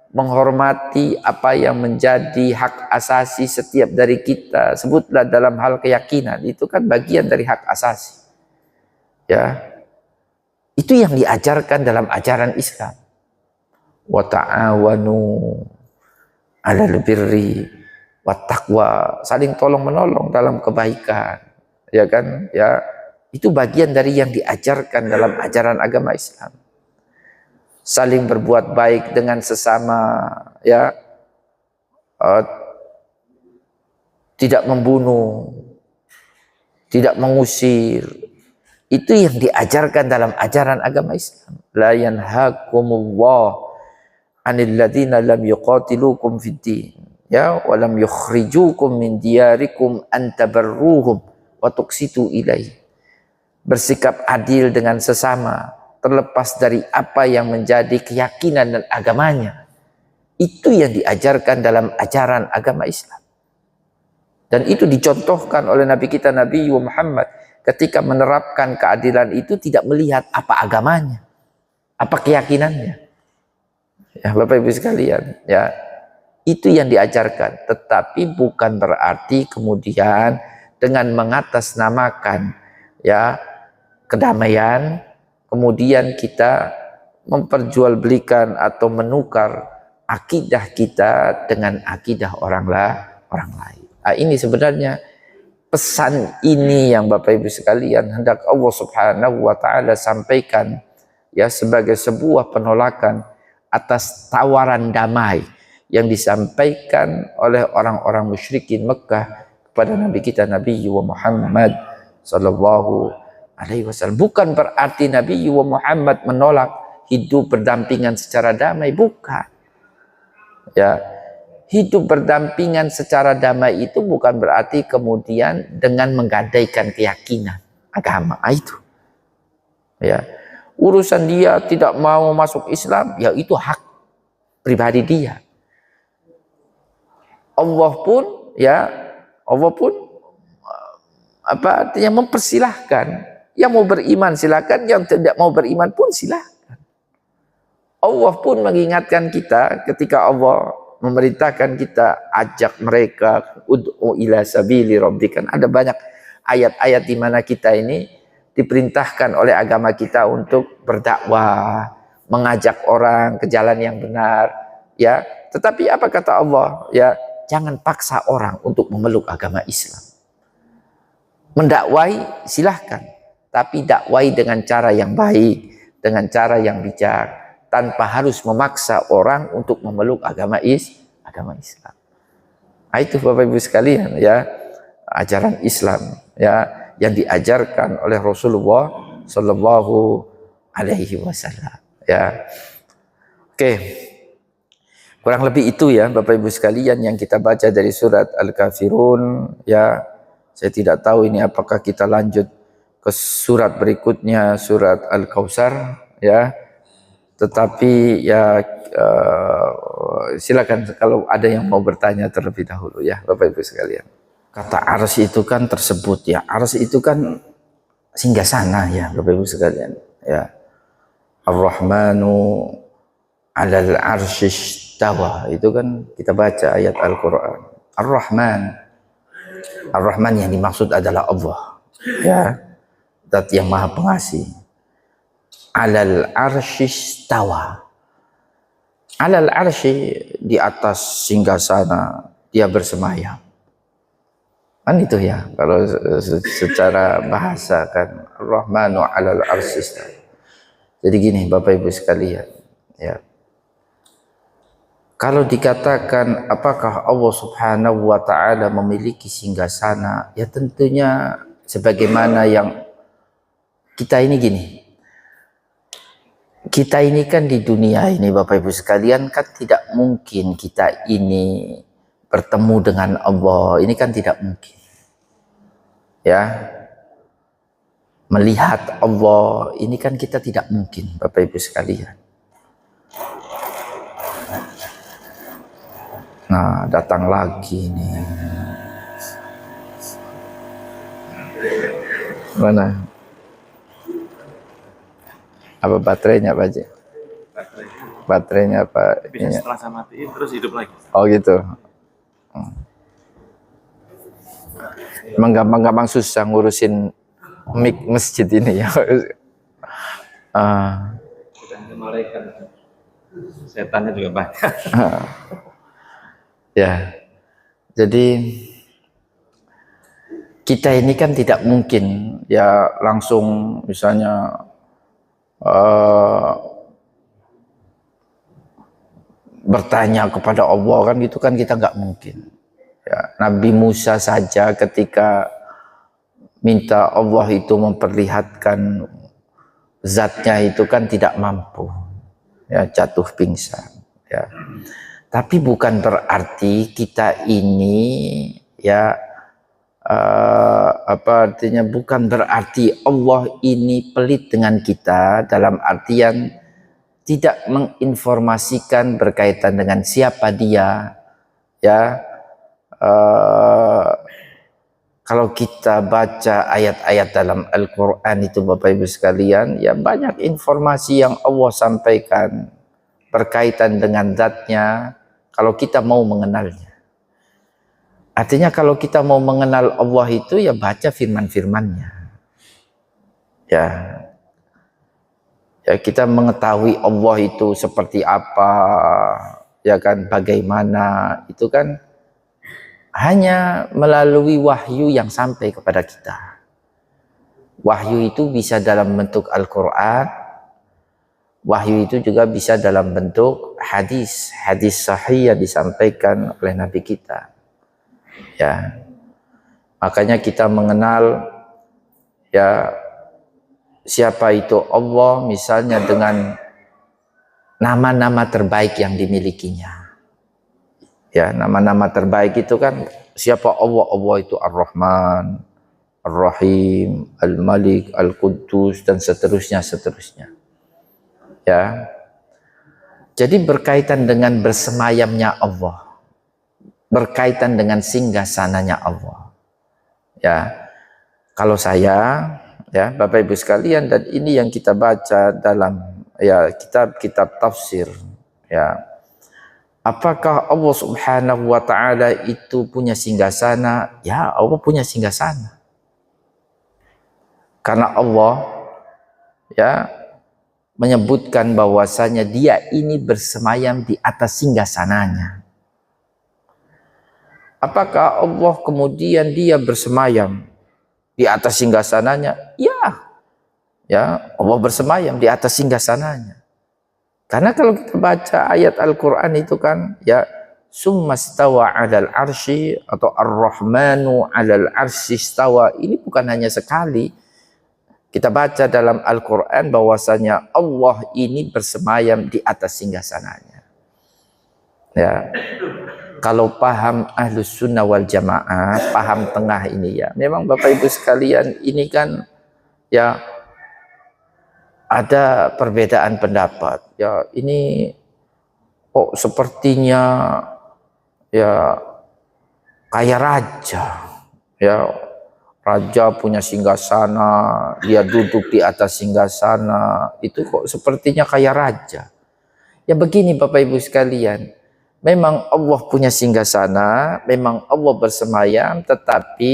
[SPEAKER 1] menghormati apa yang menjadi hak asasi setiap dari kita. Sebutlah dalam hal keyakinan, itu kan bagian dari hak asasi. Ya, itu yang diajarkan dalam ajaran Islam. Wa ta'awanu 'alal birri wattaqwa, saling tolong menolong dalam kebaikan, ya kan? Ya, itu bagian dari yang diajarkan dalam ajaran agama Islam. Saling berbuat baik dengan sesama, ya, tidak membunuh, tidak mengusir. Itu yang diajarkan dalam ajaran agama Islam. La yanhakumullah 'anil ladzina lam yuqatilukum fid din, ya walam yukhrijukum min diyarikum antabarruhum wa tuqsitu ilaih. Bersikap adil dengan sesama terlepas dari apa yang menjadi keyakinan dan agamanya. Itu yang diajarkan dalam ajaran agama Islam. Dan itu dicontohkan oleh Nabi kita Nabi Muhammad ketika menerapkan keadilan itu tidak melihat apa agamanya, apa keyakinannya. Ya Bapak Ibu sekalian, ya. Itu yang diajarkan, tetapi bukan berarti kemudian dengan mengatasnamakan ya kedamaian, kemudian kita memperjualbelikan atau menukar akidah kita dengan akidah orang lain. Nah, ini sebenarnya pesan ini yang Bapak Ibu sekalian hendak Allah Subhanahu wa Ta'ala sampaikan ya sebagai sebuah penolakan atas tawaran damai yang disampaikan oleh orang-orang musyrikin Mekah kepada Nabi kita Nabi Muhammad sallallahu alaihi wasallam. Bukan berarti Nabi Muhammad menolak hidup berdampingan secara damai, bukan. Ya, hidup berdampingan secara damai itu bukan berarti kemudian dengan menggadaikan keyakinan agama itu. Ya, urusan dia tidak mau masuk Islam, ya itu hak pribadi dia. Allah pun apa artinya mempersilahkan, yang mau beriman silakan, yang tidak mau beriman pun silakan. Allah pun mengingatkan kita ketika Allah memerintahkan kita ajak mereka ud'u ila sabili rabbika. Ada banyak ayat-ayat di mana kita ini diperintahkan oleh agama kita untuk berdakwah, mengajak orang ke jalan yang benar, ya. Tetapi apa kata Allah? Ya, jangan paksa orang untuk memeluk agama Islam. Mendakwai silahkan, tapi dakwai dengan cara yang baik, dengan cara yang bijak, tanpa harus memaksa orang untuk memeluk agama Islam. Nah, itu Bapak Ibu sekalian, ya, ajaran Islam, ya, yang diajarkan oleh Rasulullah Shallallahu Alaihi Wasallam, ya. Oke, kurang lebih itu ya Bapak Ibu sekalian yang kita baca dari surat Al-Kafirun, ya. Saya tidak tahu ini apakah kita lanjut ke surat berikutnya, surat Al-Kautsar, ya. Tetapi ya silakan kalau ada yang mau bertanya terlebih dahulu, ya Bapak Ibu sekalian. Kata arsy itu kan tersebut, ya. Arsy itu kan singgasana, ya Bapak Ibu sekalian, ya. Ar-Rahmanu 'alal arsy istawa, itu kan kita baca ayat Al-Qur'an. Ar-Rahman, Ar-Rahman yang dimaksud adalah Allah, ya, Zat yang Maha Pengasih. 'Alal arsy istawa. 'Alal arsy, di atas singgasana dia bersemayam. Kan itu ya, kalau secara bahasa kan, Ar-Rahmanu 'alal arsy istawa. Jadi gini Bapak Ibu sekalian, ya. Kalau dikatakan apakah Allah Subhanahu wa Ta'ala memiliki singgasana, ya tentunya sebagaimana yang kita ini gini. Kita ini kan di dunia ini Bapak Ibu sekalian kan tidak mungkin kita ini bertemu dengan Allah. Ini kan tidak mungkin. Ya. Melihat Allah ini kan kita tidak mungkin Bapak Ibu sekalian. Nah, datang lagi nih. Mana? Apa baterainya Pak Haji? Baterainya apa?
[SPEAKER 2] Bisa setelah saya matiin terus hidup lagi.
[SPEAKER 1] Oh gitu. Emang gampang-gampang susah ngurusin mic masjid ini ya.
[SPEAKER 2] Kita malaikat. Setannya juga banyak.
[SPEAKER 1] Ya, jadi kita ini kan tidak mungkin ya langsung misalnya bertanya kepada Allah kan gitu kan kita nggak mungkin. Ya, Nabi Musa saja ketika minta Allah itu memperlihatkan zatnya itu kan tidak mampu, ya jatuh pingsan. Ya. Tapi bukan berarti kita ini ya apa artinya, bukan berarti Allah ini pelit dengan kita dalam artian tidak menginformasikan berkaitan dengan siapa dia, ya. Kalau kita baca ayat-ayat dalam Al-Quran itu Bapak Ibu sekalian, ya banyak informasi yang Allah sampaikan berkaitan dengan zatnya kalau kita mau mengenalnya. Artinya kalau kita mau mengenal Allah itu ya baca firman-firmannya. Ya. Ya kita mengetahui Allah itu seperti apa, ya kan, bagaimana, itu kan hanya melalui wahyu yang sampai kepada kita. Wahyu itu bisa dalam bentuk Al-Quran, wahyu itu juga bisa dalam bentuk hadis sahih yang disampaikan oleh Nabi kita. Ya, makanya kita mengenal ya siapa itu Allah misalnya dengan nama-nama terbaik yang dimilikinya. Ya, nama-nama terbaik itu kan siapa Allah? Allah itu Ar-Rahman, Ar-Rahim, Al-Malik, Al-Quddus dan seterusnya. Ya. Jadi berkaitan dengan bersemayamnya Allah, berkaitan dengan singgasananya Allah. Ya. Kalau saya, ya Bapak Ibu sekalian, dan ini yang kita baca dalam ya kitab-kitab tafsir, ya. Apakah Allah Subhanahu wa Ta'ala itu punya singgasana? Ya, Allah punya singgasana. Karena Allah ya menyebutkan bahwasanya dia ini bersemayam di atas singgasananya. Apakah Allah kemudian dia bersemayam di atas singgasananya? Ya, Allah bersemayam di atas singgasananya. Karena kalau kita baca ayat Al-Quran itu kan, ya, summastawa 'alal arsy atau ar-rahmanu 'alal arsy istawa. Ini bukan hanya sekali. Kita baca dalam Al-Quran bahwasanya Allah ini bersemayam di atas singgasananya. Ya. Kalau paham Ahlus Sunnah wal Jamaah, paham tengah ini ya. Memang Bapak Ibu sekalian, ini kan ya ada perbedaan pendapat. Ya, ini kok sepertinya ya kayak raja. Ya, raja punya singgasana, dia duduk di atas singgasana, itu kok sepertinya kayak raja. Ya begini Bapak Ibu sekalian, memang Allah punya singgasana, memang Allah bersemayam, tetapi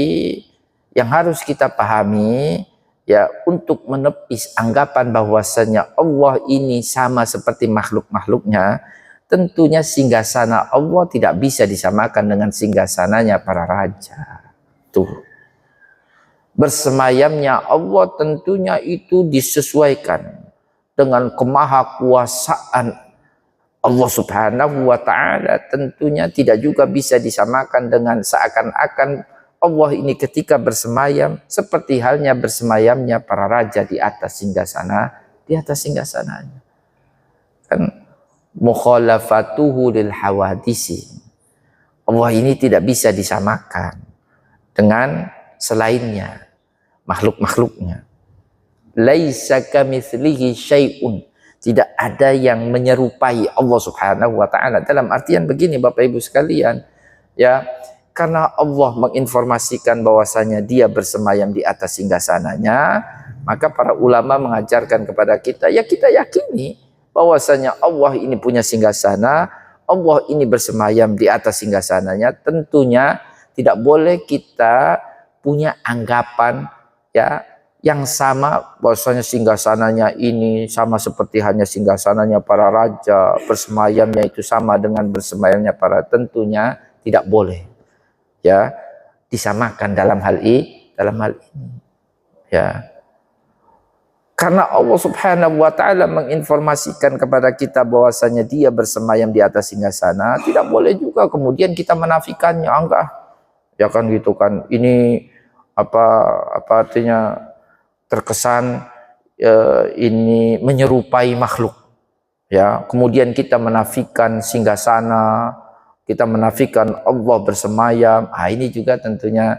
[SPEAKER 1] yang harus kita pahami, ya, untuk menepis anggapan bahwasanya Allah ini sama seperti makhluk-makhluknya, tentunya singgasana Allah tidak bisa disamakan dengan singgasananya para raja. Tuh. Bersemayamnya Allah tentunya itu disesuaikan dengan kemahakuasaan Allah Subhanahu wa ta'ala. Tentunya tidak juga bisa disamakan dengan seakan-akan Allah ini ketika bersemayam seperti halnya bersemayamnya para raja di atas singgasana, di atas singgasananya. Kan mukhalafatuhu lil hawadisi. Allah ini tidak bisa disamakan dengan selainnya, makhluk-makhluknya. Laisa kamitslihi syai'un. Tidak ada yang menyerupai Allah Subhanahu wa ta'ala. Dalam artian begini Bapak Ibu sekalian, ya, karena Allah menginformasikan bahwasanya dia bersemayam di atas singgasananya, maka para ulama mengajarkan kepada kita, ya kita yakini bahwasanya Allah ini punya singgasana, Allah ini bersemayam di atas singgasananya. Tentunya tidak boleh kita punya anggapan ya yang sama bahwasanya singgasananya ini sama seperti hanya singgasananya para raja, bersemayamnya itu sama dengan bersemayamnya para, tentunya tidak boleh ya disamakan dalam hal ini, ya. Karena Allah Subhanahu wa ta'ala menginformasikan kepada kita bahwasanya dia bersemayam di atas singgasana, tidak boleh juga kemudian kita menafikannya. Enggak, ya kan gitu kan, ini apa artinya terkesan ini menyerupai makhluk, ya. Kemudian kita menafikan singgasana, kita menafikan Allah bersemayam. Ini juga tentunya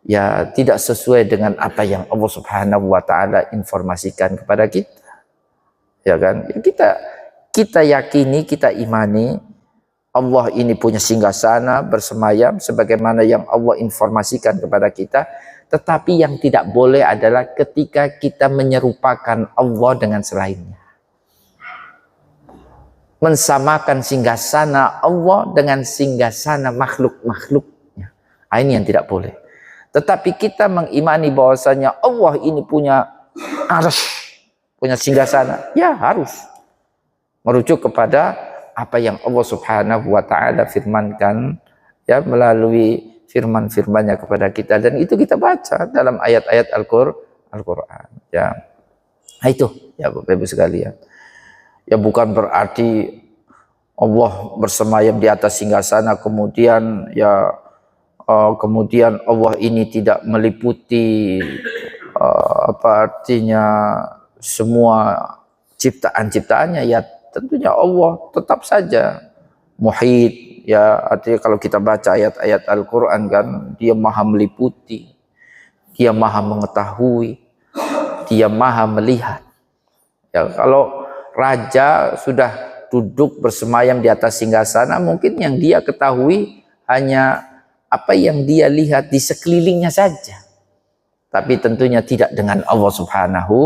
[SPEAKER 1] ya tidak sesuai dengan apa yang Allah Subhanahu wa ta'ala informasikan kepada kita, ya kan. Ya, kita yakini, kita imani Allah ini punya singgasana bersemayam sebagaimana yang Allah informasikan kepada kita. Tetapi yang tidak boleh adalah ketika kita menyerupakan Allah dengan selainnya, mensamakan singgasana Allah dengan singgasana makhluk-makhluknya. Ini yang tidak boleh. Tetapi kita mengimani bahwasanya Allah ini punya arsy, punya singgasana, ya harus merujuk kepada apa yang Allah Subhanahu wa ta'ala firmankan ya melalui firman-firmannya kepada kita, dan itu kita baca dalam ayat-ayat Al-Quran ya. Itu ya Bapak Ibu sekalian. Ya bukan berarti Allah bersemayam di atas singgasana kemudian ya kemudian Allah ini tidak meliputi apa artinya semua ciptaan-ciptaannya. Ya tentunya Allah tetap saja muhit, ya artinya kalau kita baca ayat-ayat Al-Quran kan, dia maha meliputi, dia maha mengetahui, dia maha melihat. Ya kalau raja sudah duduk bersemayam di atas singgasana, mungkin yang dia ketahui hanya apa yang dia lihat di sekelilingnya saja, tapi tentunya tidak dengan Allah Subhanahu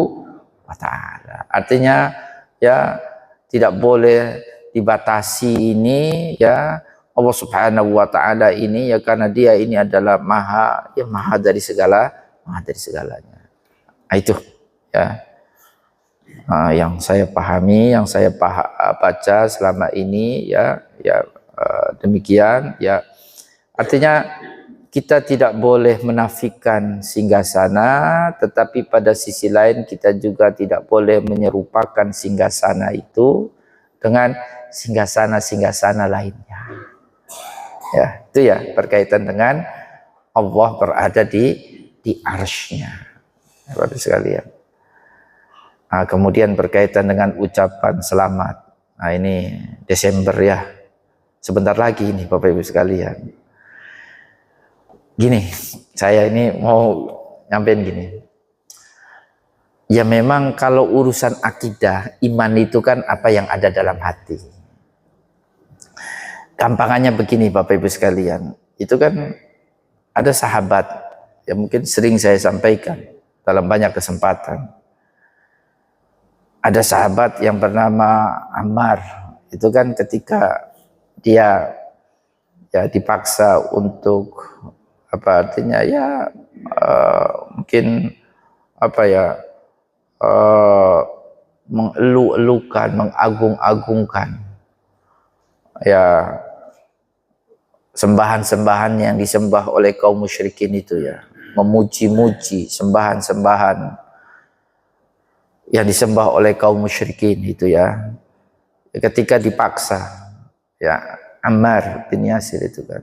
[SPEAKER 1] wa ta'ala. Artinya ya tidak boleh dibatasi ini ya Allah Subhanahu wa ta'ala ini ya, karena dia ini adalah maha dari segalanya. Nah, itu ya. Yang saya pahami, yang saya baca selama ini ya demikian ya. Artinya kita tidak boleh menafikan singgasana, tetapi pada sisi lain kita juga tidak boleh menyerupakan singgasana itu dengan singgasana lainnya. Ya, itu ya berkaitan dengan Allah berada di arsy-Nya. Bapak sekalian. Kemudian berkaitan dengan ucapan selamat. Ini Desember ya. Sebentar lagi ini Bapak Ibu sekalian. Gini, saya ini mau nyampein gini. Ya memang kalau urusan akidah, iman itu kan apa yang ada dalam hati. Gampangannya begini Bapak Ibu sekalian. Itu kan ada sahabat yang mungkin sering saya sampaikan dalam banyak kesempatan. Ada sahabat yang bernama Ammar. Itu kan ketika dia ya dipaksa untuk apa artinya ya mungkin apa ya mengeluh-elukan, mengagung-agungkan ya sembahan-sembahan yang disembah oleh kaum musyrikin itu ya, memuji-muji sembahan-sembahan yang disembah oleh kaum musyrikin itu ya, ketika dipaksa ya Ammar bin Yasir itu kan,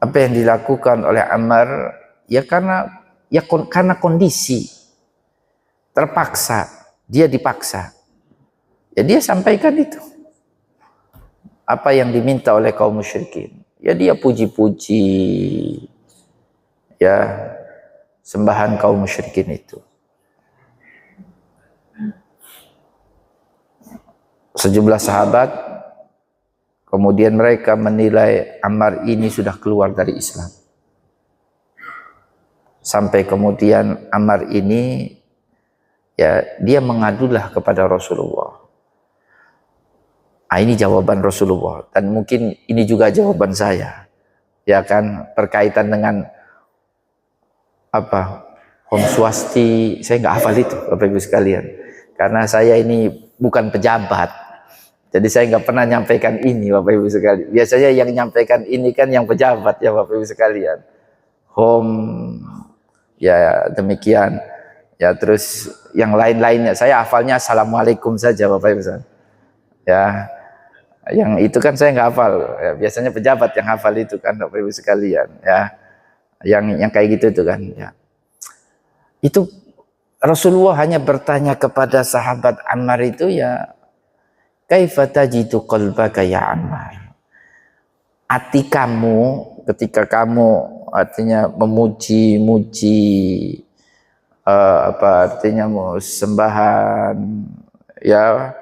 [SPEAKER 1] apa yang dilakukan oleh Ammar ya karena kondisi terpaksa, dia dipaksa ya, dia sampaikan itu apa yang diminta oleh kaum musyrikin ya, dia puji-puji ya sembahan kaum musyrikin itu. Sejumlah sahabat kemudian mereka menilai Ammar ini sudah keluar dari Islam. Sampai kemudian Ammar ini ya dia mengadulah kepada Rasulullah. Ini jawaban Rasulullah dan mungkin ini juga jawaban saya. Ya kan, berkaitan dengan apa? Om Swasti, saya nggak hafal itu Bapak Ibu sekalian. Karena saya ini bukan pejabat. Jadi saya nggak pernah nyampaikan ini Bapak Ibu sekalian. Biasanya yang nyampaikan ini kan yang pejabat ya Bapak Ibu sekalian. Ya demikian. Ya terus yang lain-lainnya saya hafalnya assalamualaikum saja Bapak Ibu sekalian. Ya yang itu kan saya nggak hafal. Ya, biasanya pejabat yang hafal itu kan Bapak Ibu sekalian. Ya yang kayak gitu itu kan. Ya itu Rasulullah hanya bertanya kepada sahabat Ammar itu ya, kaifa tajidu qalbaka ya Ammar? Hati kamu ketika kamu artinya memuji-muji apa artinya mau sembahan ya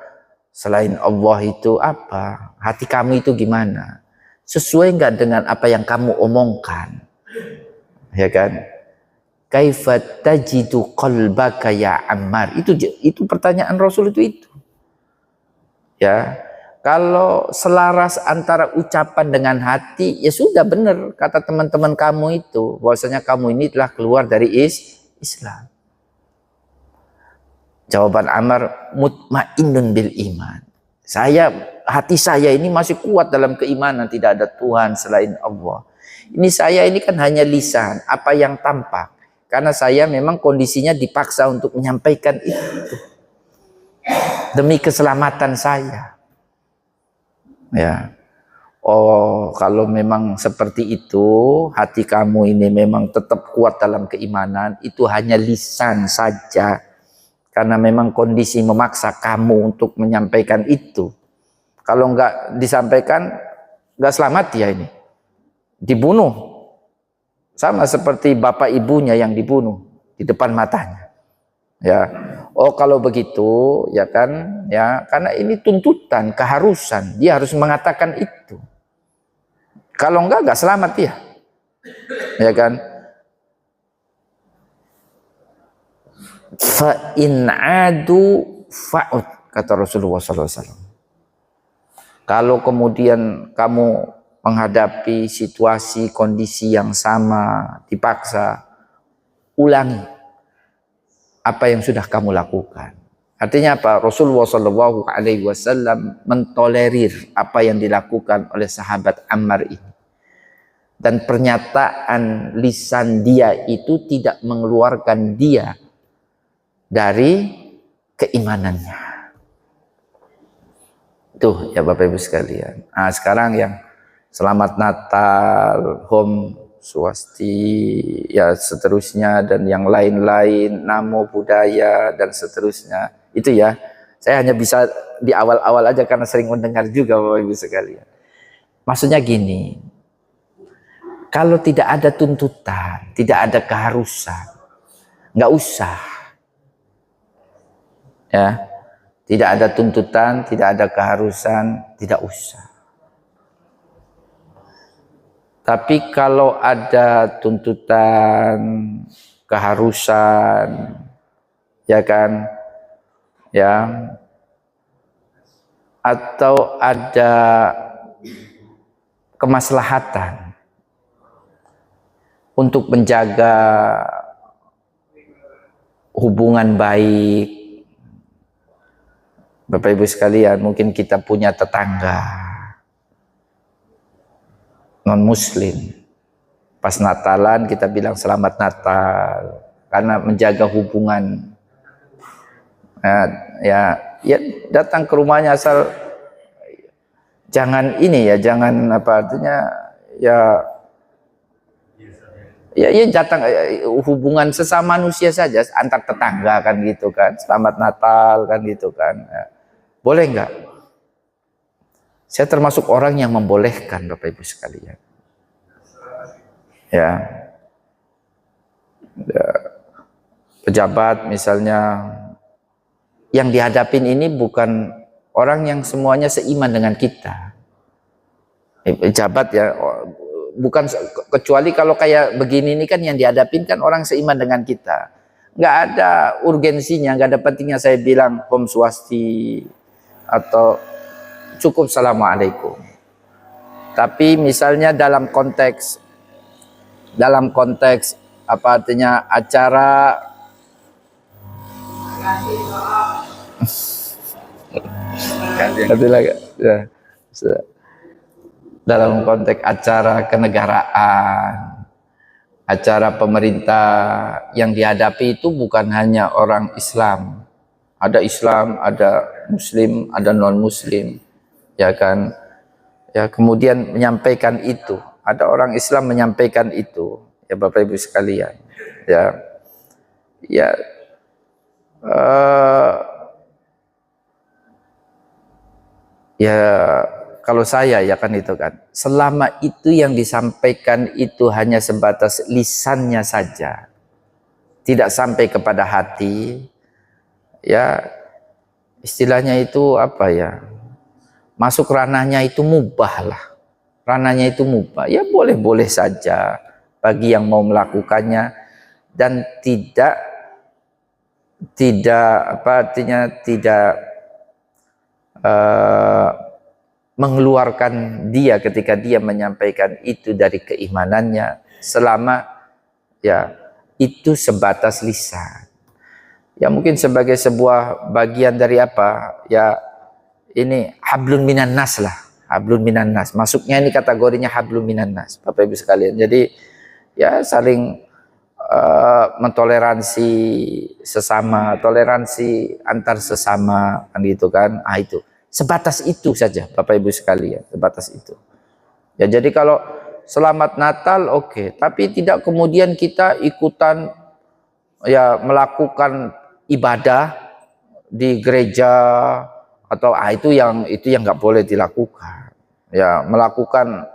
[SPEAKER 1] selain Allah itu apa? Hati kamu itu gimana? Sesuai enggak dengan apa yang kamu omongkan? Ya kan? Kaifa tajidu qalbaka ya Ammar? Itu pertanyaan Rasul itu. Ya. Kalau selaras antara ucapan dengan hati, ya sudah benar kata teman-teman kamu itu, bahwasanya kamu ini telah keluar dari Islam. Jawaban Ammar, mutmainnun bil iman. Hati saya ini masih kuat dalam keimanan, tidak ada Tuhan selain Allah. Ini saya ini kan hanya lisan, apa yang tampak. Karena saya memang kondisinya dipaksa untuk menyampaikan itu. Demi keselamatan saya. Ya. Oh, kalau memang seperti itu, hati kamu ini memang tetap kuat dalam keimanan, itu hanya lisan saja. Karena memang kondisi memaksa kamu untuk menyampaikan itu. Kalau enggak disampaikan, enggak selamat ya ini. Dibunuh. Sama seperti bapak ibunya yang dibunuh di depan matanya. Ya. Oh, kalau begitu ya kan ya, karena ini tuntutan, keharusan, dia harus mengatakan itu. Kalau enggak selamat dia. Ya kan? Fa in adu fa'ud, kata Rasulullah SAW. Kalau kemudian kamu menghadapi situasi kondisi yang sama, dipaksa, ulangi. apa yang sudah kamu lakukan. Artinya apa? Rasulullah Shallallahu Alaihi Wasallam mentolerir apa yang dilakukan oleh sahabat Ammar ini, dan pernyataan lisan dia itu tidak mengeluarkan dia dari keimanannya. Tuh ya Bapak Ibu sekalian. Nah sekarang yang Selamat Natal, Om Swasti, ya seterusnya, dan yang lain-lain, Namo Buddhaya dan seterusnya. Itu ya, saya hanya bisa di awal-awal aja karena sering mendengar juga Bapak Ibu sekalian. Maksudnya gini, kalau tidak ada tuntutan, tidak ada keharusan, nggak usah. Ya, tidak ada tuntutan, tidak ada keharusan, tidak usah. Tapi kalau ada tuntutan, keharusan, ya kan, ya, atau ada kemaslahatan untuk menjaga hubungan baik, Bapak Ibu sekalian, mungkin kita punya tetangga non Muslim, pas Natalan kita bilang Selamat Natal karena menjaga hubungan. Ya datang ke rumahnya, asal jangan ini ya, jangan apa artinya ya datang hubungan sesama manusia saja, antar tetangga kan gitu kan, Selamat Natal kan gitu kan. Ya. Boleh nggak? Saya termasuk orang yang membolehkan Bapak Ibu sekalian. Ya. Pejabat misalnya, yang dihadapin ini bukan orang yang semuanya seiman dengan kita. Pejabat ya, bukan, kecuali kalau kayak begini ini kan yang dihadapin kan orang seiman dengan kita. Nggak ada urgensinya, nggak ada pentingnya saya bilang Om Swasti atau cukup Assalamualaikum. Tapi misalnya dalam konteks apa artinya acara dalam konteks acara kenegaraan, acara pemerintah, yang dihadapi itu bukan hanya orang Islam. Ada Islam, ada Muslim, ada non-Muslim, ya kan? Ya, kemudian menyampaikan itu. Ada orang Islam menyampaikan itu, ya Bapak Ibu sekalian. Ya, kalau saya ya kan itu kan. Selama itu yang disampaikan itu hanya sebatas lisannya saja, tidak sampai kepada hati. Ya istilahnya itu apa ya, masuk ranahnya itu mubah lah, ranahnya itu mubah, ya boleh-boleh saja bagi yang mau melakukannya, dan tidak apa artinya tidak mengeluarkan dia ketika dia menyampaikan itu dari keimanannya, selama ya itu sebatas lisan. Ya mungkin sebagai sebuah bagian dari apa? Ya ini hablun minan nas lah, hablun minan nas. Masuknya ini kategorinya hablun minan nas, Bapak Ibu sekalian. Jadi ya saling mentoleransi sesama, toleransi antar sesama kan gitu kan. Ah itu. Sebatas itu saja Bapak Ibu sekalian, sebatas itu. Ya jadi kalau Selamat Natal oke, tapi tidak kemudian kita ikutan ya melakukan ibadah di gereja atau itu yang nggak boleh dilakukan. Ya melakukan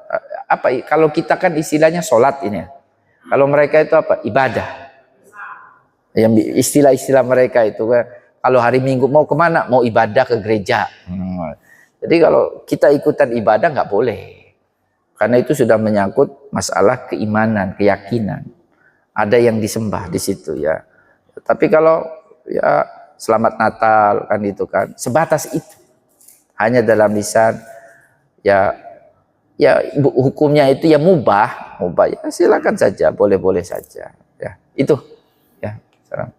[SPEAKER 1] apa kalau kita kan istilahnya sholat ini ya. Kalau mereka itu apa? Ibadah. Yang istilah-istilah mereka itu kalau hari Minggu mau kemana? Mau ibadah ke gereja. Jadi kalau kita ikutan ibadah nggak boleh. Karena itu sudah menyangkut masalah keimanan, keyakinan. Ada yang disembah di situ ya. Tapi kalau ya Selamat Natal kan itu kan sebatas itu, hanya dalam lisan, ya hukumnya itu ya mubah ya silakan saja, boleh-boleh saja ya itu ya.